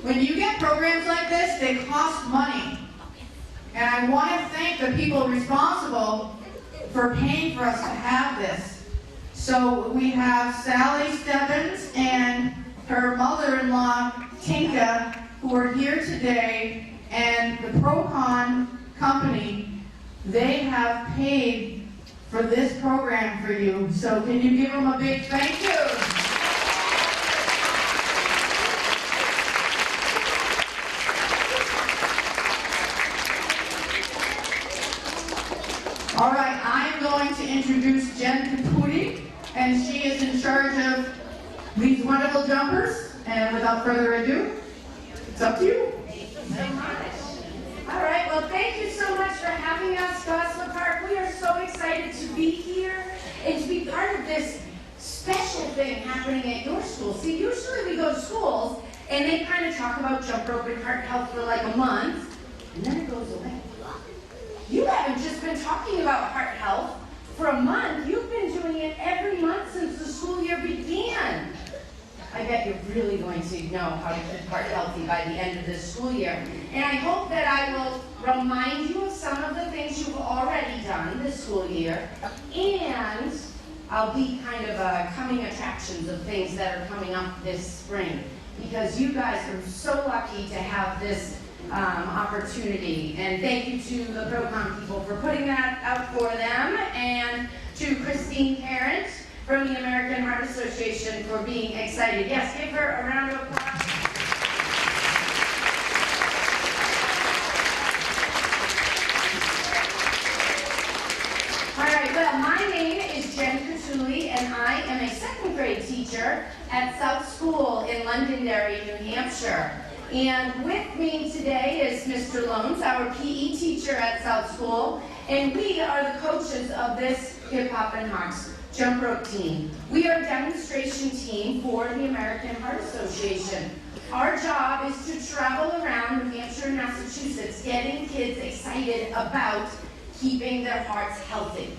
When you get programs like this, they cost money. And I want to thank the people responsible for paying for us to have this. So we have Sally Stebbins and her mother-in-law, Tinka, who are here today, and the Procon company, they have paid for this program for you. So can you give them a big thank you? All right, I am going to introduce Jen Caputi, and she is in charge of these wonderful jumpers. And without further ado, it's up to you. Thank you so much. All right, well, thank you so much for having us, Gossler Park. We are so excited to be here and to be part of this special thing happening at your school. See, usually we go to schools and they kind of talk about jump rope and heart health for like a month, and then it goes away. You haven't just been talking about heart health for a month. You've been doing it every month since the school year began. I bet you're really going to know how to keep heart healthy by the end of this school year. And I hope that I will remind you of some of the things you've already done this school year, and I'll be kind of coming attractions of things that are coming up this spring, because you guys are so lucky to have this opportunity. And thank you to the Procon people for putting that out for them, and to Christine Parent from the American Heart Association for being excited. Yes, give her a round of applause. All right, well, my name is Jen Caputi, and I am a second grade teacher at South School in Londonderry, New Hampshire. And with me today is Mr. Lones, our PE teacher at South School, and we are the coaches of this Hip Hop and Hawks jump rope team. We are a demonstration team for the American Heart Association. Our job is to travel around New Hampshire and Massachusetts getting kids excited about keeping their hearts healthy.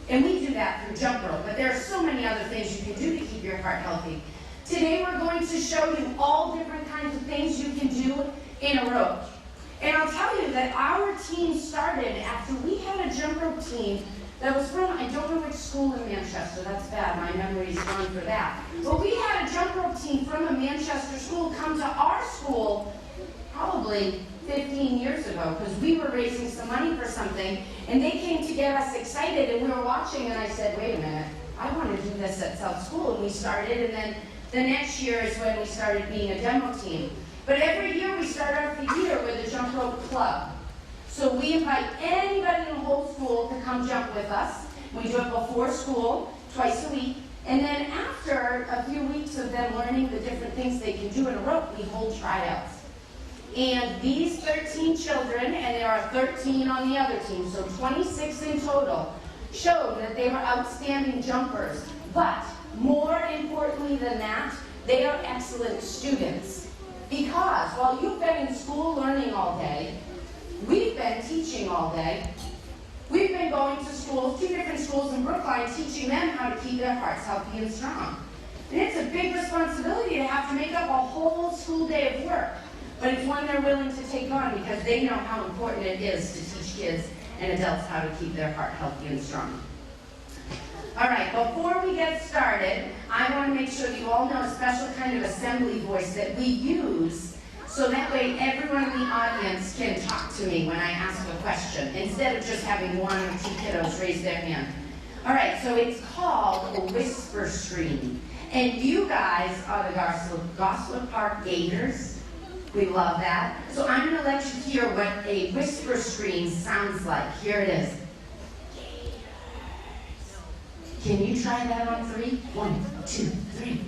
And we do that through jump rope, but there are so many other things you can do to keep your heart healthy. Today we're going to show you all different kinds of things you can do in a rope. And I'll tell you that our team started after we had a jump rope team that was from, I don't know which school in Manchester, that's bad, my memory's gone for that. But we had a jump rope team from a Manchester school come to our school probably 15 years ago, because we were raising some money for something, and they came to get us excited, and we were watching, and I said, wait a minute, I want to do this at South School, and we started, and then the next year is when we started being a demo team. But every year we start off the year with a jump rope club. So we invite anybody in the whole school to come jump with us. We do it before school, twice a week. And then after a few weeks of them learning the different things they can do in a rope, we hold tryouts. And these 13 children, and there are 13 on the other team, so 26 in total, showed that they were outstanding jumpers. But more importantly than that, they are excellent students. Because while you've been in school learning all day, we've been teaching all day. We've been going to schools, 2 different schools in Brookline, teaching them how to keep their hearts healthy and strong. And it's a big responsibility to have to make up a whole school day of work. But it's one they're willing to take on because they know how important it is to teach kids and adults how to keep their heart healthy and strong. All right, before we get started, I want to make sure that you all know a special kind of assembly voice that we use, so that way everyone in the audience can talk to me when I ask a question, instead of just having 1 or 2 kiddos raise their hand. All right, so it's called a whisper scream. And you guys are the Gossler Park Gators. We love that. So I'm going to let you hear what a whisper scream sounds like. Here it is. Can you try that on 3? 1, 2, 3.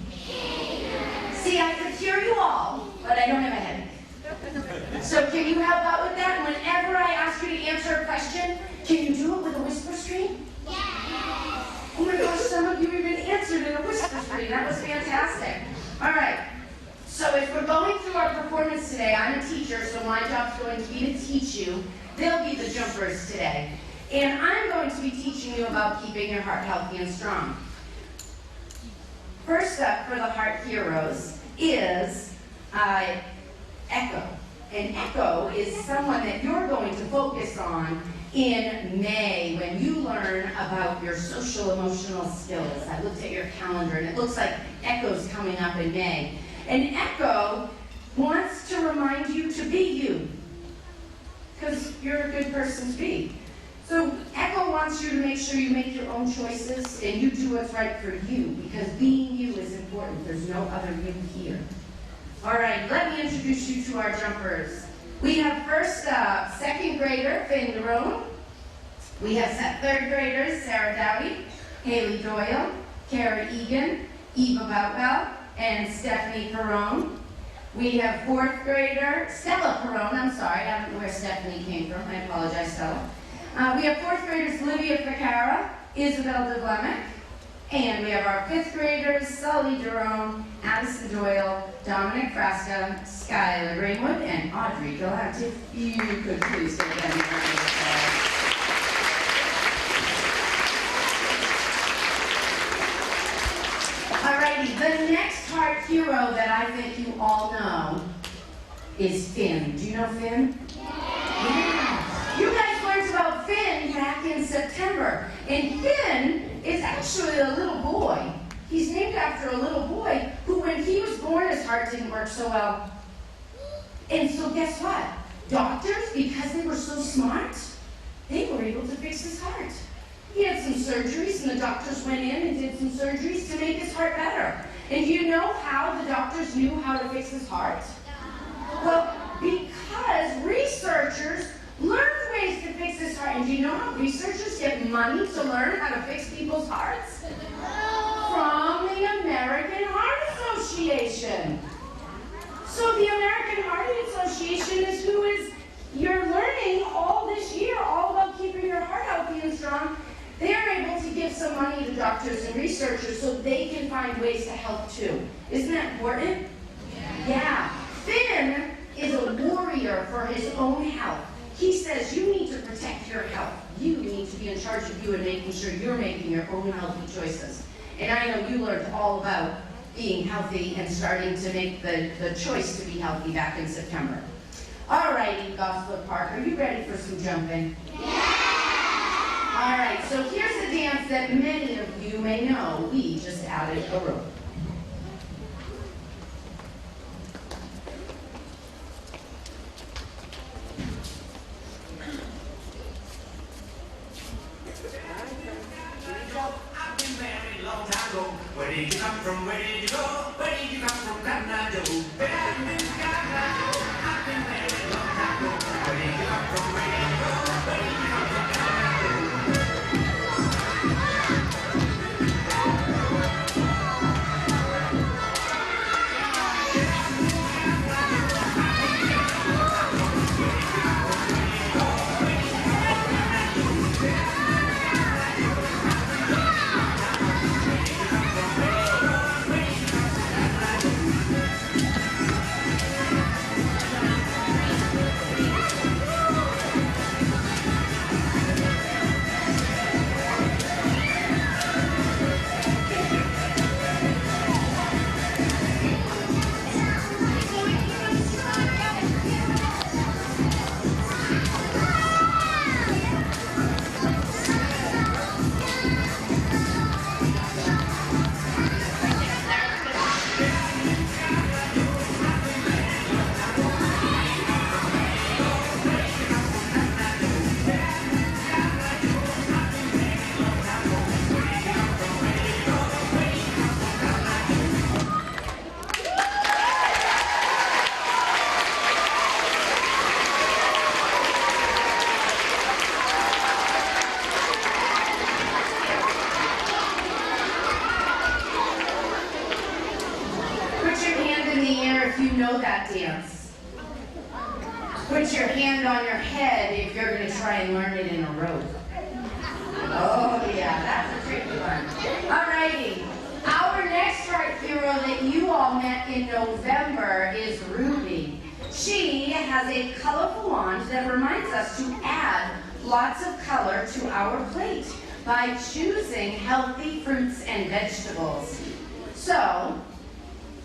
See, I could hear you all, but I don't have a headache. So can you help out with that? Whenever I ask you to answer a question, can you do it with a whisper scream? Yes! Oh my gosh, some of you even answered in a whisper scream. That was fantastic. All right. So if we're going through our performance today, I'm a teacher, so my job's going to be to teach you. They'll be the jumpers today. And I'm going to be teaching you about keeping your heart healthy and strong. First up for the Heart Heroes is Echo. And Echo is someone that you're going to focus on in May when you learn about your social emotional skills. I looked at your calendar and it looks like Echo's coming up in May. And Echo wants to remind you to be you, because you're a good person to be. So Echo wants you to make sure you make your own choices and you do what's right for you, because being you is important. There's no other you here. All right, let me introduce you to our jumpers. We have first second grader, Finn Derone. We have third graders, Sarah Dowdy, Haley Doyle, Kara Egan, Eva Boutwell, and Stephanie Perrone. We have fourth grader, Stella Perrone. I'm sorry, I don't know where Stephanie came from. I apologize, Stella. We have fourth graders, Livia Ficara, Isabel DeVlemick, and we have our fifth graders, Sully Derone, Addison Doyle, Dominic Frasca, Skylar Greenwood, and Audrey Gillette. If you could please give them a round of applause. Alrighty, the next heart hero that I think you all know is Finn. Do you know Finn? Yeah. You guys learned about Finn back in September. And Finn is actually a little boy. He's named after a little boy who, when he was born, his heart didn't work so well. And so guess what? Doctors, because they were so smart, they were able to fix his heart. He had some surgeries, and the doctors went in and did some surgeries to make his heart better. And do you know how the doctors knew how to fix his heart? Well, because researchers learned ways to fix his heart. And do you know how researchers get money to learn how to fix people's hearts? From the American Heart Association. So the American Heart Association is who you're learning all this year, all about keeping your heart healthy and strong. They're able to give some money to doctors and researchers so they can find ways to help too. Isn't that important? Yeah. Finn is a warrior for his own health. He says you need to protect your health. You need to be in charge of you and making sure you're making your own healthy choices. And I know you learned all about being healthy and starting to make the choice to be healthy back in September. All righty, Gossler Park, are you ready for some jumping? Yeah! All right, so here's a dance that many of you may know. We just added a rope. Where did you come from? Where did you go? Where did you come from? Canada. Where did you Canada? I've been married a long time ago. Where did you come from? Where did you go? Where did you come from? Canada. If you know that dance. Put your hand on your head if you're going to try and learn it in a rope. Oh yeah, that's a tricky one. Alrighty, our next heart hero that you all met in November is Ruby. She has a colorful wand that reminds us to add lots of color to our plate by choosing healthy fruits and vegetables. So,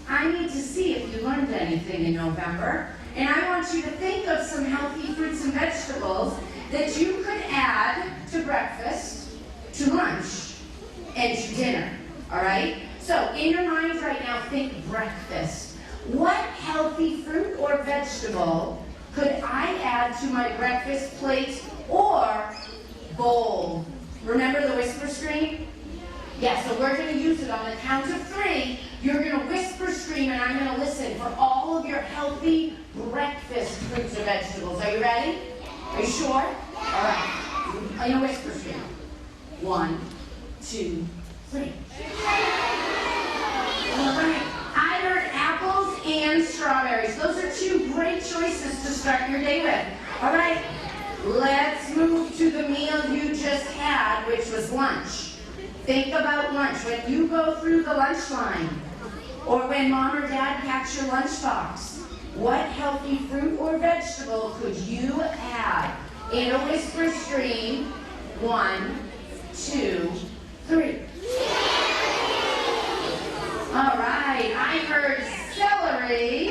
I need to see if you learned anything in November. And I want you to think of some healthy fruits and vegetables that you could add to breakfast, to lunch, and to dinner, all right? So in your minds right now, think breakfast. What healthy fruit or vegetable could I add to my breakfast plate or bowl? Remember the whisper scream? Yeah, so we're going to use it on the count of 3. You're going to whisper scream, and I'm going to listen for all of your healthy breakfast fruits or vegetables. Are you ready? Are you sure? All right. I'm going to whisper scream. 1, 2, 3. All right. I heard apples and strawberries. Those are 2 great choices to start your day with. All right. Let's move to the meal you just had, which was lunch. Think about lunch. When you go through the lunch line, or when mom or dad packs your lunchbox, what healthy fruit or vegetable could you add? In a whisper stream, 1, 2, 3. All right, I heard celery,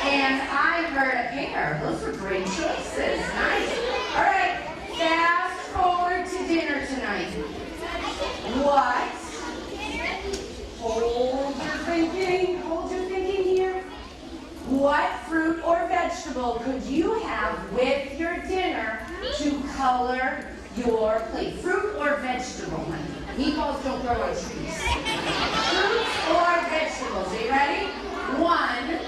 and I heard a pear. Those were great choices. Nice. All right, fast forward to dinner tonight. What? Hold your thinking here. What fruit or vegetable could you have with your dinner to color your plate? Fruit or vegetable, honey? Meatballs don't grow on trees. Fruits or vegetables. Are you ready? 1,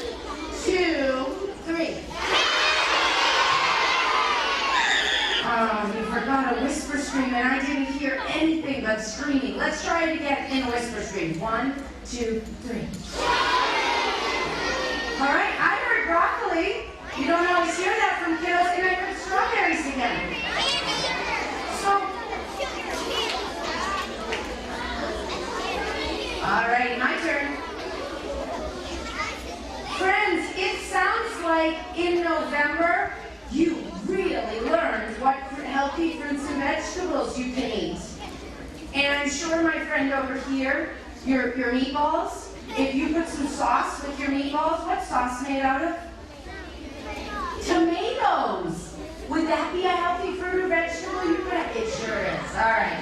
2, 3. Oh, you forgot a whisper scream, and I didn't hear anything but screaming. Let's try it again in a whisper scream. 1, 2, 3. All right, I heard broccoli. You don't always hear that from kiddos, and I heard strawberries again. So, all right, my turn. Friends, it sounds like in November, you really learned what healthy fruits and vegetables you can eat. And I'm sure my friend over here, your meatballs, if you put some sauce with your meatballs, what's sauce made out of? Tomatoes. Would that be a healthy fruit or vegetable? You could have, it sure is. All right.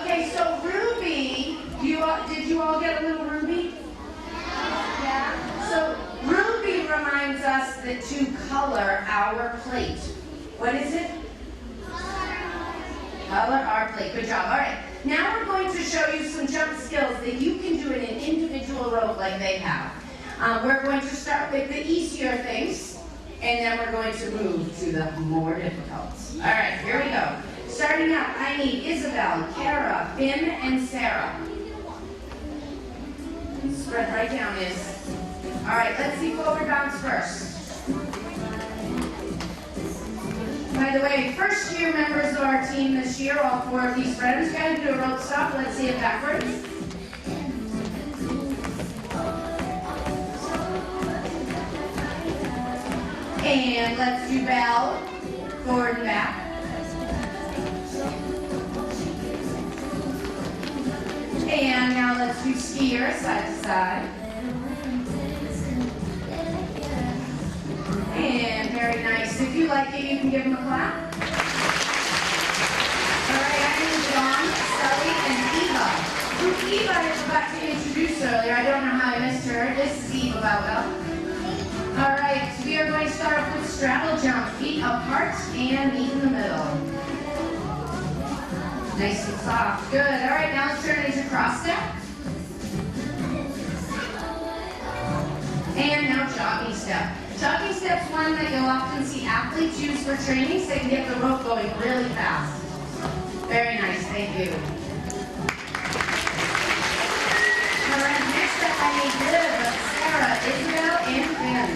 Okay, so Ruby, did you all get a little Ruby? Yeah. So Ruby reminds us that to color our plate. What is it? Color our plate. Good job. All right. Now we're going to show you some jump skills that you can do in an individual rope like they have. We're going to start with the easier things, and then we're going to move to the more difficult. All right, here we go. Starting out, I need Isabel, Kara, Finn, and Sarah. Spread right down, Is. All right, let's see forward bounce first. By the way, first year members of our team this year, all 4 of these friends, gotta do a rope stop. Let's see it backwards. And let's do bell, forward and back. And now let's do skier, side to side. And very nice. If you like it, you can give them a clap. All right, I need Dawn, Sally, and Eva. Who Eva I forgot to introduce earlier. I don't know how I missed her. This is Eva Bowell. All right, we are going to start off with straddle jump. Feet apart and knee in the middle. Nice and soft. Good. All right, now let's turn it into cross step. And now jogging step. Jogging step's one that you'll often see athletes use for training so they can get the rope going really fast. Very nice, thank you. All right, next up I need Liv, Sarah, Isabel, and Finn.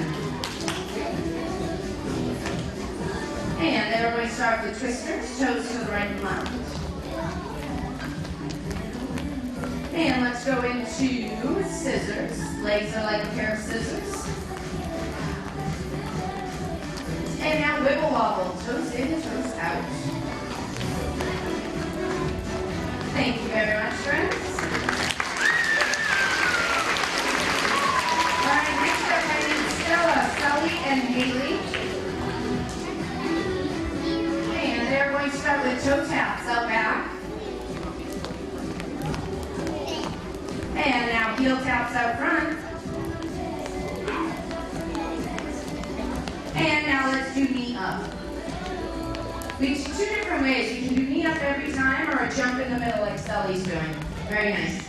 And then we're going to start with twisters, toes to the right and left. And let's go into scissors. Legs are like a pair of scissors. And now wiggle wobble, toes in and toes out. Thank you very much, friends. All right, next up I need Sally and Haley. And they're going to start with toe taps out back. And now heel taps out front. And now let's do knee up. We do two different ways. You can do knee up every time or a jump in the middle like Sully's doing. Very nice.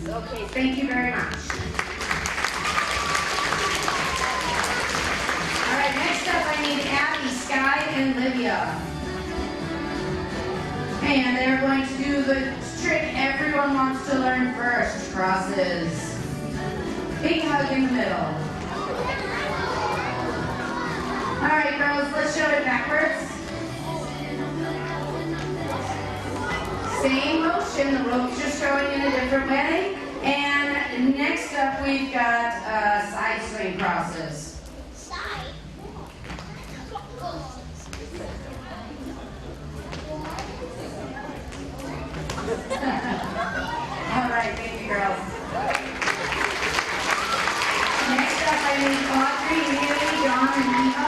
Okay, thank you very much. All right, next up I need Abby, Sky, and Livia. And they're going to do the trick everyone wants to learn first, crosses. Big hug in the middle. All right, girls, let's show it backwards. Same motion, the rope's just going in a different way. And next up, we've got side swing crosses. All right, thank you, girls. Next up, I need Audrey, Haley, Dawn, and Eva.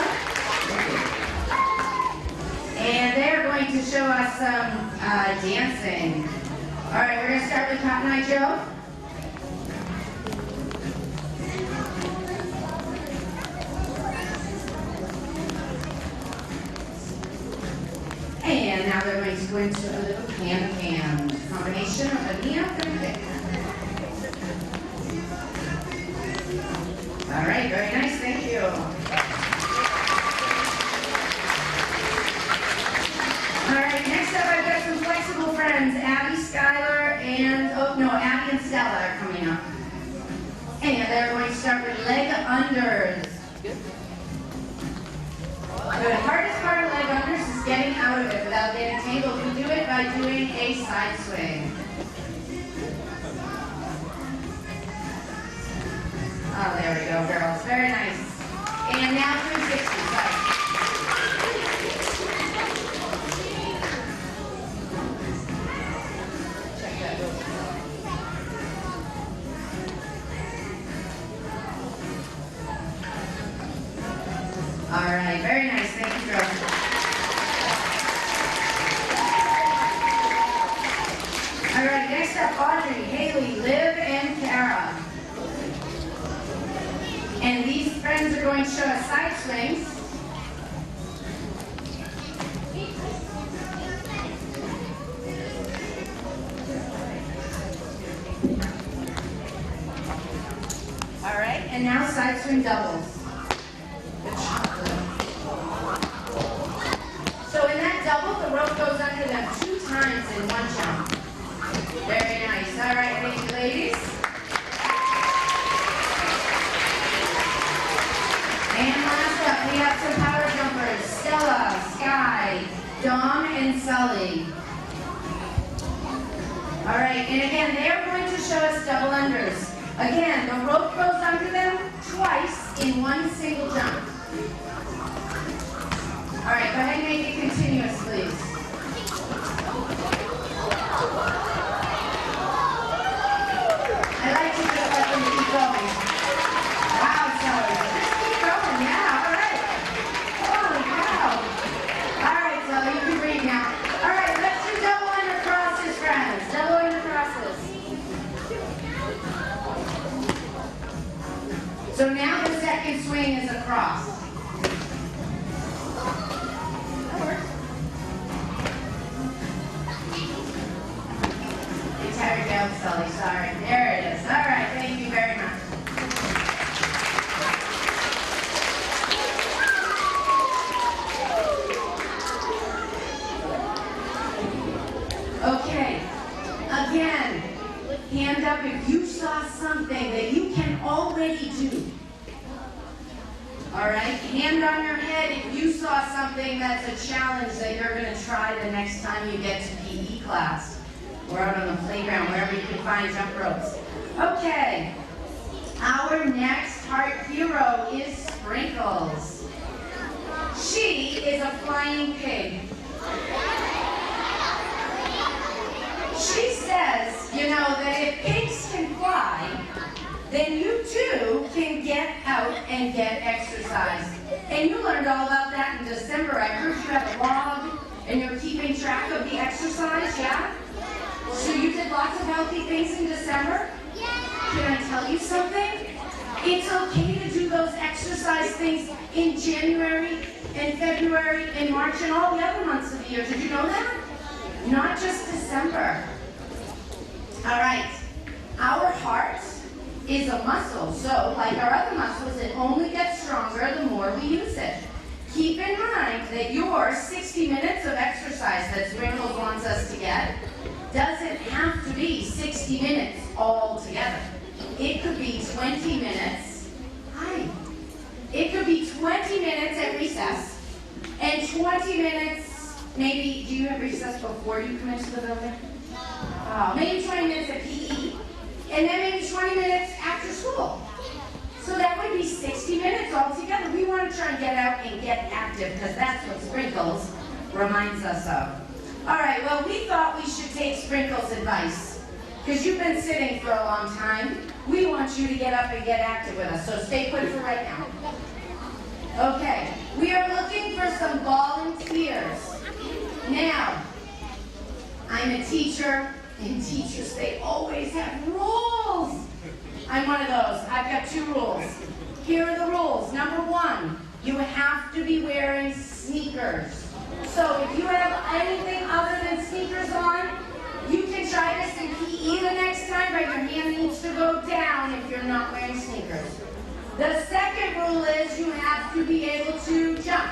And they're going to show us some dancing. All right, we're going to start with Cotton Eye Joe. And now they're going to go into a little can combination of a knee up and a kick. All right, very nice, thank you. All right, next up I've got some flexible friends, Abby, Skylar, and, Abby and Stella are coming up. And they're going to start with leg unders. The hardest part of leg unders is getting out of it without getting tangled. We do it by doing a side swing. Oh, there we go, girls. Very nice. And now 360, sorry. Check that real quick. All right, very nice. Thank you, girls. All right, next up, Audrey, Haley, Liv, and Kara. And these friends are going to show us side swings. All right, and now side swing doubles. So in that double, the rope goes under them 2 times in one jump. Very nice. All right, thank you, ladies. And last up, we have some power jumpers. Stella, Sky, Dawn, and Sully. All right, and again, they're going to show us double unders. Again, the rope goes under them twice in one single jump. All right, go ahead and make it continuous, please. I like to just let them keep going. Wow, Sully. Just keep going, yeah, all right. Holy cow. All right, Sully, you can breathe now. All right, let's do double under crosses, friends. Double under crosses. So now the second swing is a cross. Tired down, Sully, sorry. There it is. All right, thank you very much. Okay, again, hand up if you saw something that you can already do. All right, hand on your head if you saw something that's a challenge that you're going to try the next time you get to PE class. Or out on the playground, wherever you can find jump ropes. Okay, our next heart hero is Sprinkles. She is a flying pig. She says, that if pigs can fly, then you too can get out. and get exercise. And you learned all about that in December. I heard you have a log and you're keeping track of the exercise, yeah? So you did lots of healthy things in December? Can I tell you something? It's okay to do those exercise things in January and February and March and all the other months of the year. Did you know that? Not just December. All right. Our heart is a muscle, so like our other muscles, it only gets stronger the more we use it. Keep in mind that your 60 minutes of exercise that Sprinkles wants us to get doesn't have to be 60 minutes all together. It could be 20 minutes. Hi. It could be 20 minutes at recess and 20 minutes, maybe, do you have recess before you come into the building? Maybe 20 minutes at PE, and then maybe 20 minutes after school. So that would be 60 minutes altogether. We want to try and get out and get active because that's what Sprinkles reminds us of. All right, well, we thought we should take Sprinkles' advice because you've been sitting for a long time. We want you to get up and get active with us, so stay put for right now. Okay, we are looking for some volunteers. Now, I'm a teacher, and teachers, they always have rules. I'm one of those. I've got 2 rules. Here are the rules. Number 1, you have to be wearing sneakers. So if you have anything other than sneakers on, you can try this in PE the next time, but your hand needs to go down if you're not wearing sneakers. The second rule is you have to be able to jump.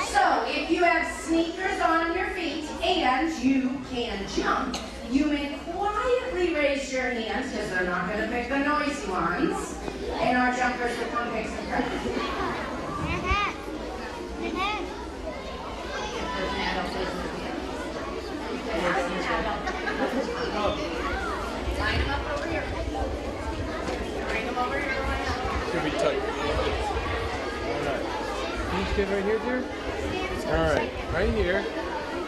So if you have sneakers on your feet and you can jump, you may quietly raise your hands because they're not going to pick the noisy ones, and our jumpers will come pick some credit. Line them up over here. Bring them over here. Should be tight. Alright. Can you stand right here, dear? Alright, right here.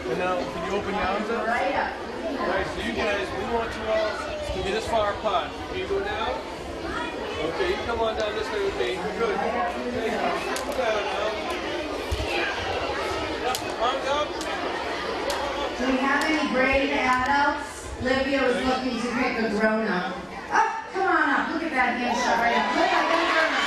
And now, can you open your arms up? Right up. Alright, so you guys, we want you all to be this far apart. Can you go down? Okay, you come on down this way with me. Good. Okay, come down now. Yep, arms up. Do we have any brave adults? Livia was looking to pick a grown-up. Oh, come on up. Look at that hand shot right up. Look at that grown-up.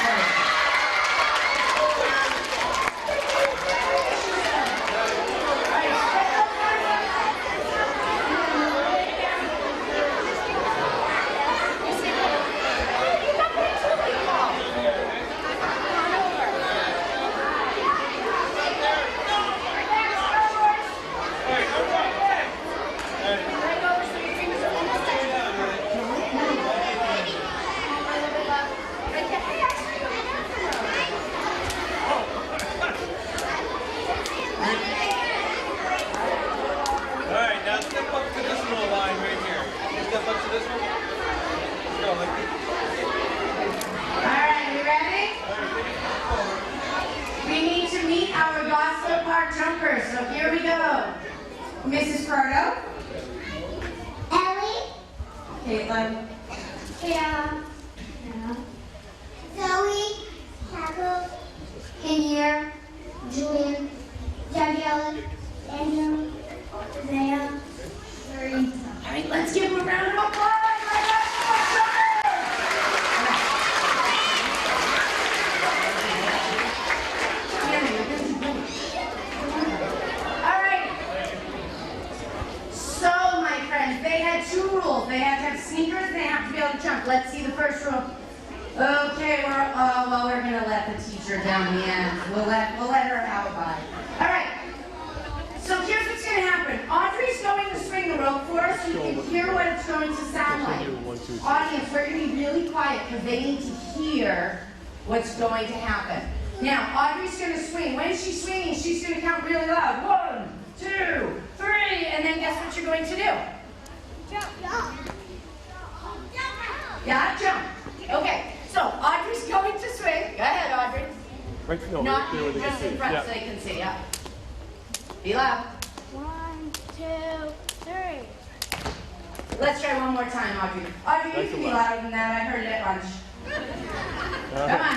Jumpers, so here we go. Mrs. Frodo. Ellie. Caitlin. Kayla. Zoe. Tackle. Kenya. Julian. Danielle. Andrew. Zaya. Marie. All right, let's give them a round of applause. They have to have sneakers, they have to be able to jump. Let's see the first rule. Okay, we're gonna let the teacher down the end. We'll let her have a bye. All right. So here's what's gonna happen. Audrey's going to swing the rope for us so you can hear what it's going to sound like. Audience, we're gonna be really quiet because they need to hear what's going to happen. Now, Audrey's gonna swing. When she's swinging, she's gonna count really loud. 1, 2, 3, and then guess what you're going to do? Yeah, jump. Okay, so Audrey's going to swing. Go ahead, Audrey. Right, no, Not right there where they just can in see. front Yeah. so they can see, yeah. Be loud. 1, 2, 3. Let's try one more time, Audrey. Audrey, you Nice can and be loud. louder than that. I heard it at lunch. Come on.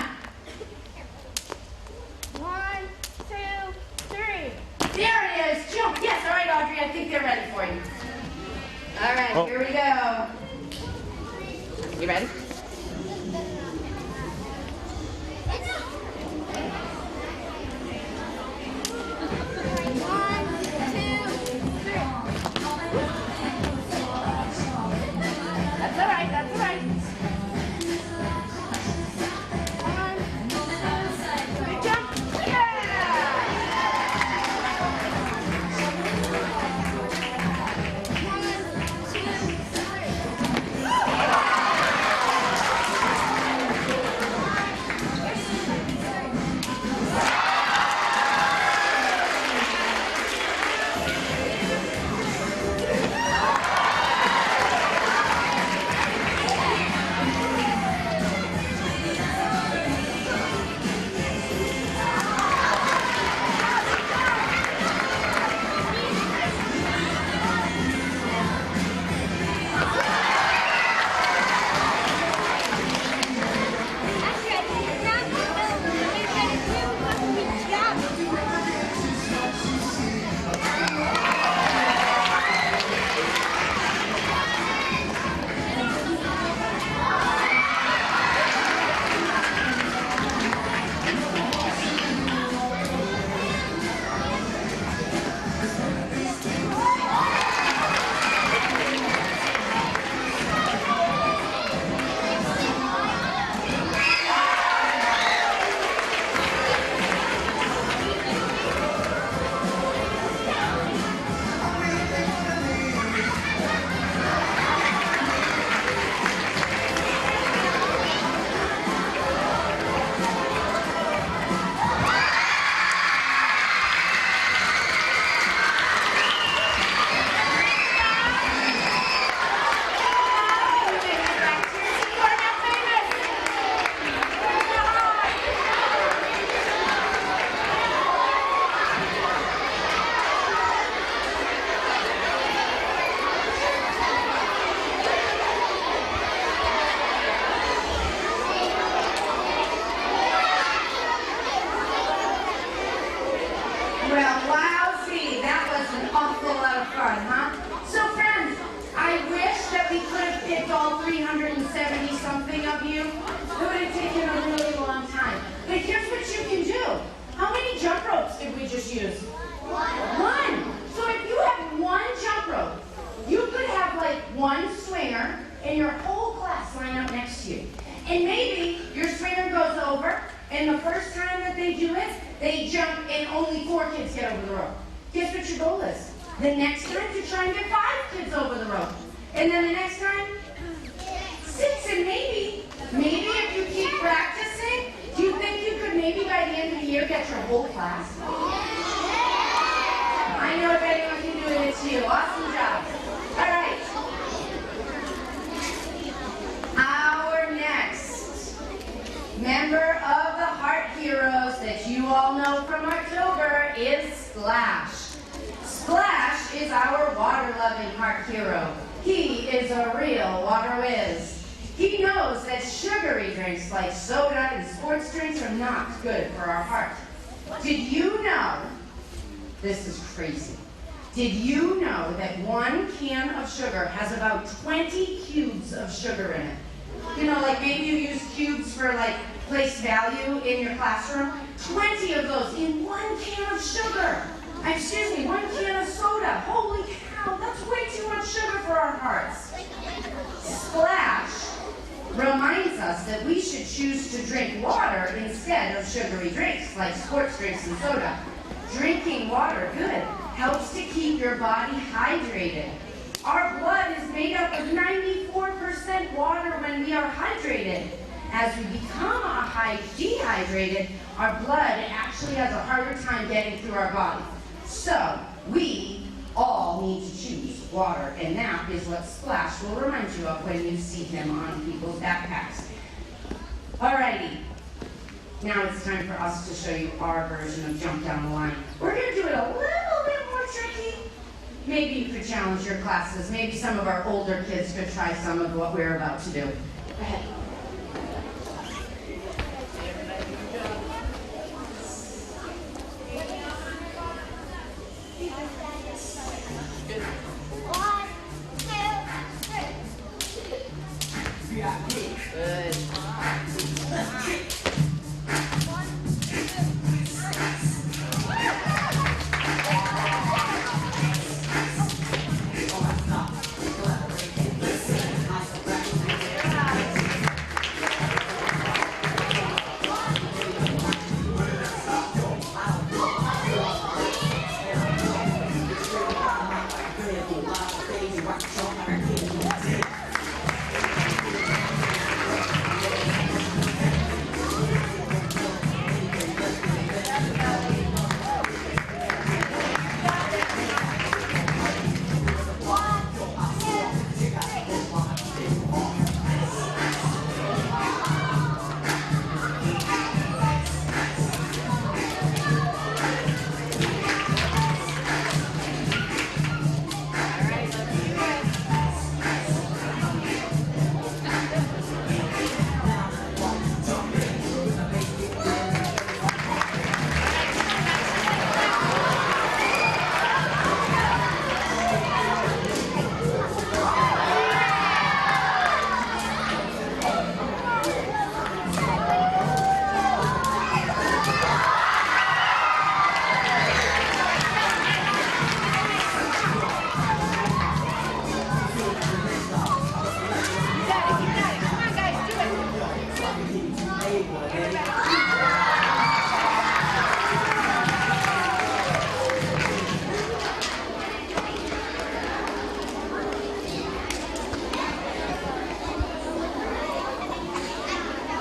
think they're ready for you. All right, here we go. You ready? That's all right, that's all right. Good jump. Yeah! Well, wowsy, that was an awful lot of fun, huh? So friends, I wish that we could have picked all 370 something of you. It would have taken a really long time. But here's what you can do. How many jump ropes did we just use? One. So if you have one jump rope, you could have like one swinger and your whole class line up next to you. And maybe your swinger goes over, and the first time that they do it, they jump and only 4 kids get over the rope. Guess what your goal is? The next time to try and get 5 kids over the rope. And then the next time, 6. And maybe if you keep practicing, do you think you could maybe by the end of the year get your whole class? I know if anyone can do it, it's you. Awesome job. All right. Our next member of the Heart Heroes that you all know from October is Splash. Splash is our water-loving heart hero. He is a real water whiz. He knows that sugary drinks like soda and sports drinks are not good for our heart. Did you know, this is crazy, did you know that 1 can of sugar has about 20 cubes of sugar in it? You know, like maybe you use cubes for like place value in your classroom. 20 of those in 1 can of sugar. Excuse me, 1 can of soda. Holy cow, that's way too much sugar for our hearts. Splash reminds us that we should choose to drink water instead of sugary drinks like sports drinks and soda. Drinking water, good, helps to keep your body hydrated. Our blood is made up of 94% water when we are hydrated. As we become dehydrated, our blood actually has a harder time getting through our body. So, we all need to choose water, and that is what Splash will remind you of when you see him on people's backpacks. Alrighty, now it's time for us to show you our version of Jump Down the Line. We're going to do it a little bit more tricky. Maybe you could challenge your classes. Maybe some of our older kids could try some of what we're about to do. Go ahead.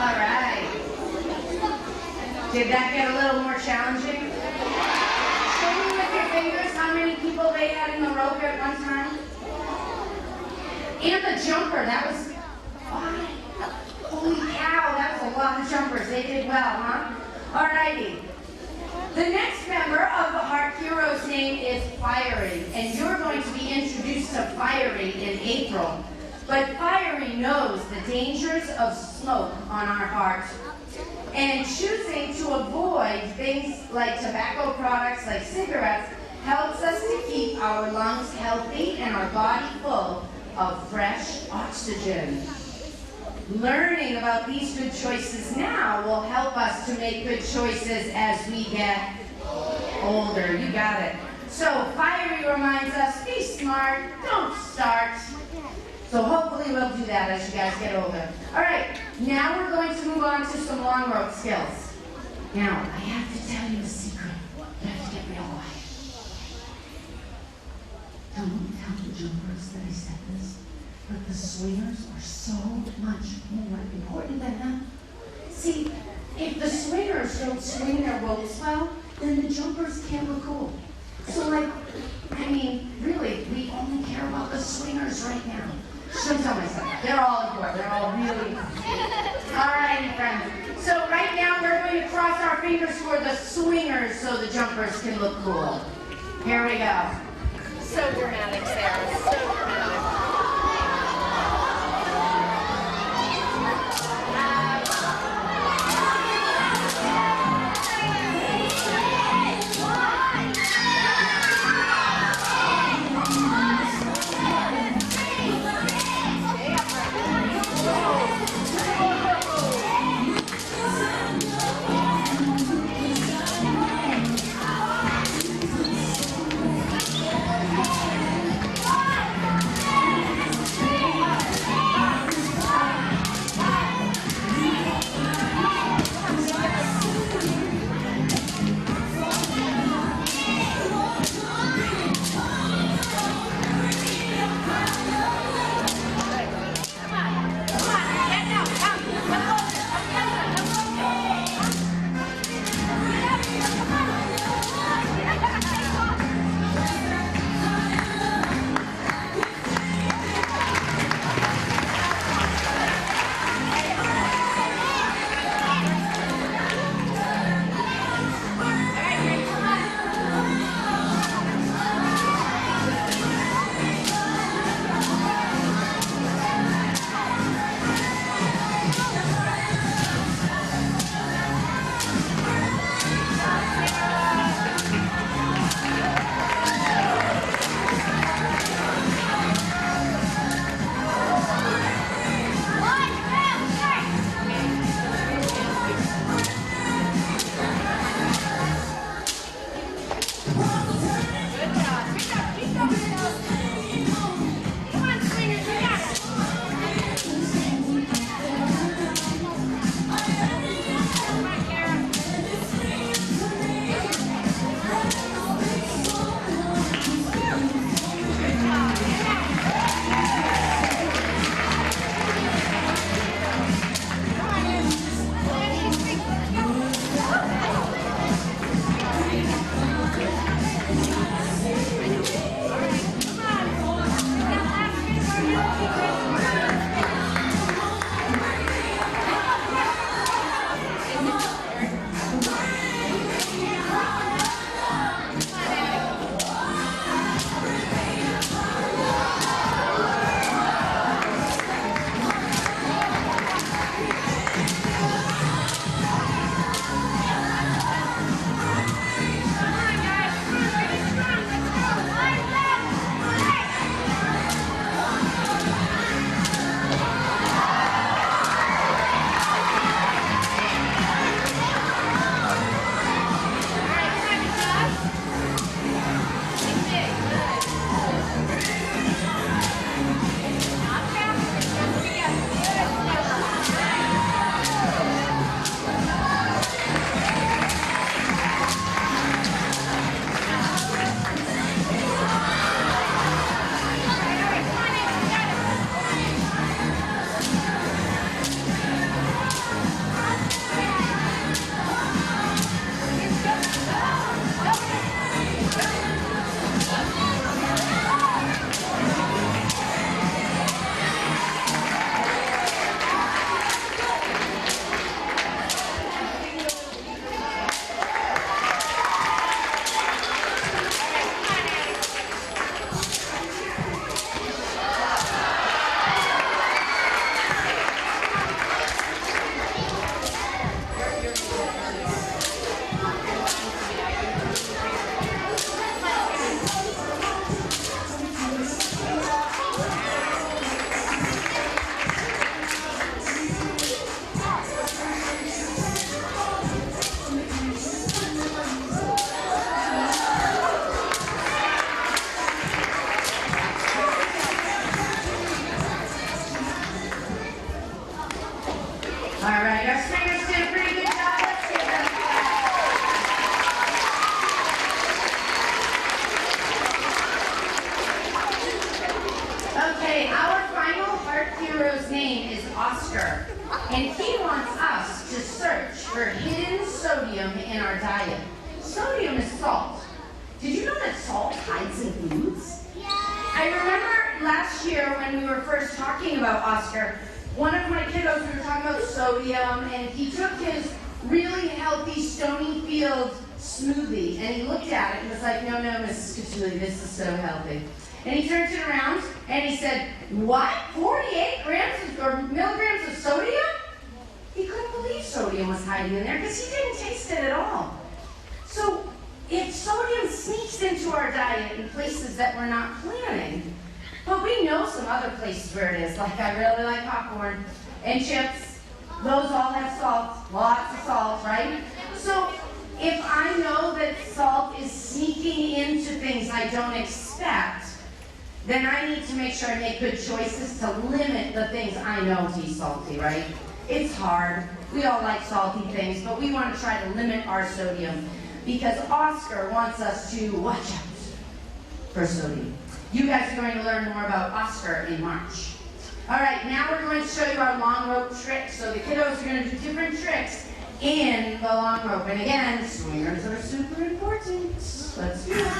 All right. Did that get a little more challenging? Show me with your fingers how many people they had in the rope at one time. And the jumper, that was 5. Holy cow, that was a lot of jumpers. They did well, huh? All righty. The next member of the Heart Heroes name is Fiery, and you're going to be introduced to Fiery in April. But Fiery knows the dangers of smoke on our heart. And choosing to avoid things like tobacco products like cigarettes helps us to keep our lungs healthy and our body full of fresh oxygen. Learning about these good choices now will help us to make good choices as we get older. You got it. So Fiery reminds us, be smart, don't start. So hopefully we'll do that as you guys get older. All right, now we're going to move on to some long rope skills. Now, I have to tell you a secret. You have to get real quiet. Don't tell the jumpers that I said this, but the swingers are so much more important than them. See, if the swingers don't swing their ropes well, then the jumpers can't look cool. So really, we only care about the swingers right now. Shouldn't tell myself. They're all important. They're all really important. All righty, friends. So right now we're going to cross our fingers for the swingers so the jumpers can look cool. Here we go. So dramatic, Sarah. So dramatic. All right, our singers did a pretty good job. Let's give them a clap. Okay, our final Heart Hero's name is Oscar, and he wants us to search for hidden sodium in our diet. Sodium is salt. Did you know that salt hides in foods? I remember last year when we were first talking about Oscar, one of my kiddos, we were talking about sodium, and he took his really healthy Stony Field smoothie, and he looked at it and was like, no, Mrs. Catulli, this is so healthy. And he turned it around and he said, what? 48 grams or milligrams of sodium? He couldn't believe sodium was hiding in there because he didn't taste it at all. So if sodium sneaks into our diet in places that we're not planning, but we know some other places where it is, like I really like popcorn and chips. Those all have salt, lots of salt, right? So if I know that salt is sneaking into things I don't expect, then I need to make sure I make good choices to limit the things I know to be salty, right? It's hard. We all like salty things, but we want to try to limit our sodium because Oscar wants us to watch out for sodium. You guys are going to learn more about Oscar in March. All right, now we're going to show you our long rope trick. So the kiddos are going to do different tricks in the long rope. And again, swingers are super important. Let's do it.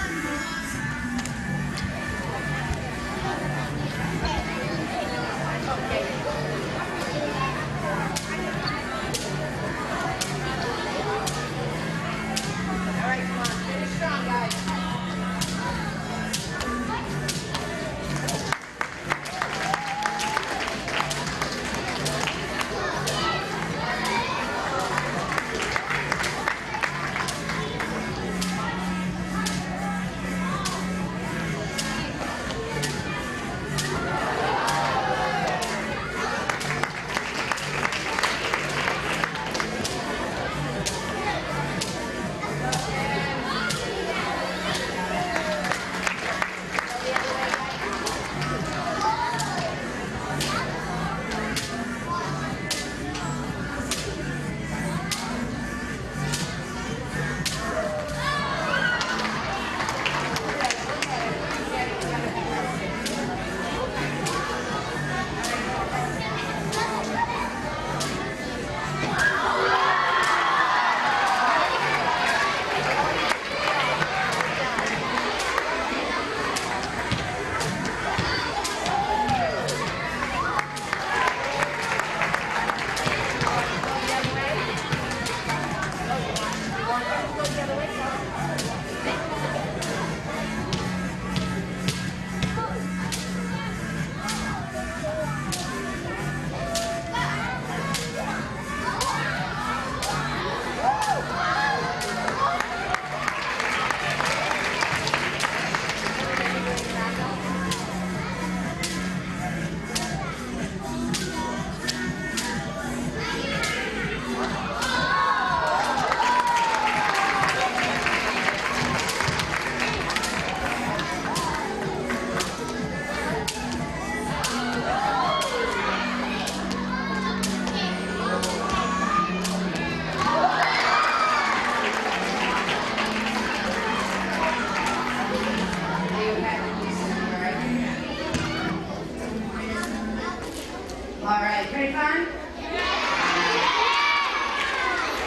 All right, pretty fun?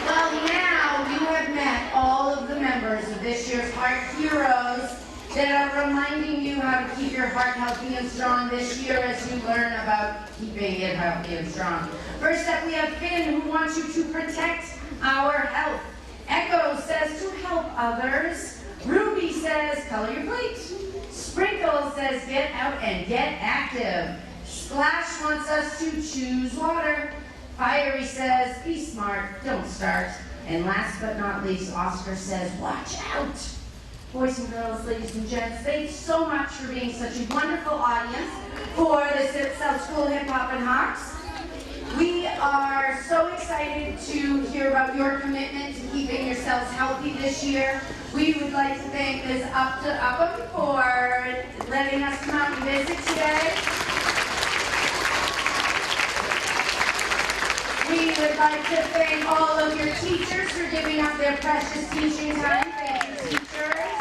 Well, now you have met all of the members of this year's Heart Heroes that are reminding you how to keep your heart healthy and strong this year as you learn about keeping it healthy and strong. First up, we have Finn, who wants you to protect our health. Echo says to help others. Ruby says, color your plate. Sprinkle says, get out and get active. Splash wants us to choose water. Fiery says, be smart, don't start. And last but not least, Oscar says, watch out. Boys and girls, ladies and gents, thanks so much for being such a wonderful audience for the South School Hip Hop and Hops. We are so excited to hear about your commitment to keeping yourselves healthy this year. We would like to thank Ms. Upham for letting us come out and visit today. we would like to thank all of your teachers for giving up their precious teaching time. Thank you, teachers.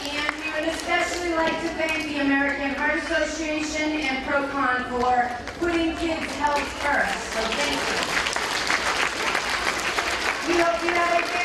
And we would especially like to thank the American Heart Association and ProCon for putting kids' health first. So thank you. We hope you have a